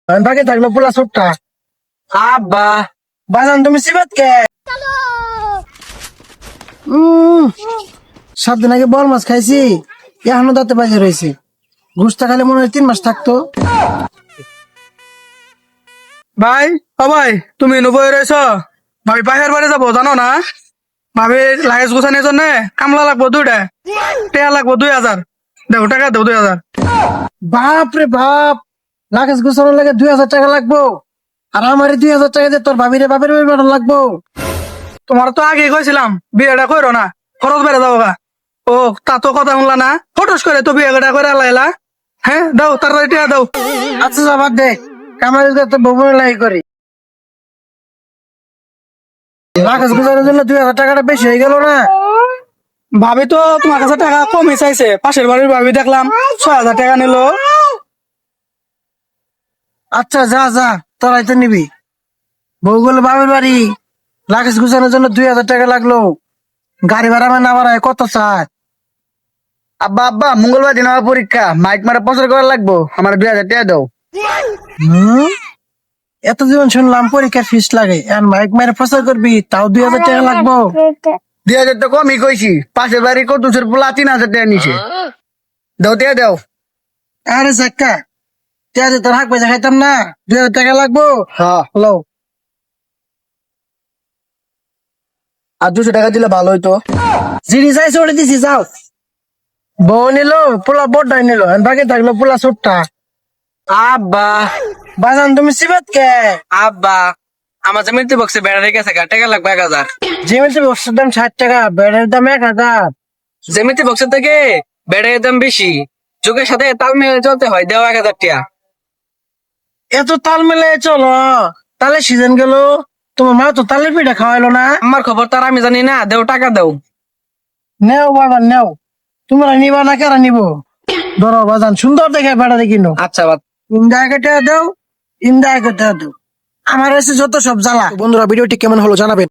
বাকি থাকলো পোলা ছোট্টা। আব্বা বাজান তুমি সিবাত কে? 7 দিন আগে বল মাছ খাইছি, এখনো দাঁতে বাজে রয়েছে। ঘুষটা খালে মনে হয় 3 মাস থাকতো। ভাই ও ভাই তুমি নবই রয়েছ ভাবি পাশের বাড়ি যাবো জানো না? ভাবি লাগেজ গোছানোর জন্য কামলা লাগবো 2টা, টেয়া লাগবো 2000। দেও টাকা দেও 2000। বাপ রে বাপ, লাগেজ গুছানোর লাগে 2000 টাকা লাগবো? আর আমার 2000 টাকা দিয়ে তোর ভাবিরে বাপের বাড়ি পাঠানো লাগবো? তোমার তো আগে কইছিলাম বিয়েটা করো না, খরচ বেড়ে যাবো গা। ও তা তো কথা শুনলা না, ফটোস করে তো বিয়েটা করে লাইলা। হ্যাঁ দাও তাড়াতাড়ি টেয়া দাও। আচ্ছা যাবার দে, কামাই তো বউবনে লাগি করি। লাগেজ গুছানোর জন্য 2000 টাকাটা বেশি হয়ে গেল না? ভাবি তো তোমার কাছে টাকা কমই চাইছে, পাশের বাড়ির ভাবি দেখলাম 6000 টাকা নিল। আচ্ছা যা যা, তোরাই তো নিবি। বউ বলে বাপের বাড়ি, লাগেজ গুছানোর জন্য 2000 টাকা লাগলো। গাড়ি ভাড়া না বাড়ায় কত চায়? আব্বা আব্বা মঙ্গলবার দিন আমার পরীক্ষা, মাইক মারা প্রচার করা লাগবো, আমার 2000 টাকা দাও। হম, এত জীবন শুনলাম পরীক্ষার ফিস লাগে, আর মাইক মেরে প্রচার করবি তাও 2000 টাকা লাগবো? 2000 তো কমই কইছি, পাশের বাড়ি কত পোলা 3000 টাকা নিছে। দাও টাকা দাও। আরে চাক্কা, তুই তোর হাক পয়সা খাইতাম না, 2000 টাকা লাগবো। হ্যাঁ, লো, আর 200 টাকা দিলে ভালো হইতো। জিনিস আইসে ওটা দিছি, যাও। বউ নিল, পোলা বড়টাই নিল, আর বাকি থাকলো পোলা ছোট্টা। আব্বা বাজান তুমি সিবাত কে? আব্বা আমার জমিতে বক্সে বেড়া গেছে গা, টাকা লাগবে 1000। জিমেন্সের বক্সের দাম 60 টাকা, বেডের দাম 1000। জমিতে বক্সের থেকে বেড়ের দাম বেশি, যুগের সাথে তাল মিলিয়ে চলতে হয়, দেওয়া 1000 টাকা। এত তাল মেলে চলো, তালে সিজন গেল, তোমার মা তো তালের পিঠা খাওয়াইলো না। আমার খবর তার আমি জানি না, দেও টাকা দাও। নেও বাবা নেও, তোমরা নিবা না কেরা নিবো? ধরো বাজান, সুন্দর দেখে বেড়া দেখি নো। আচ্ছা বাদ। ইন্দা কেটে দাও, ইন্দা কেটে দাও, আমার এসে যত সব জ্বালা। বন্ধুরা ভিডিওটি কেমন হলো জানাবেন।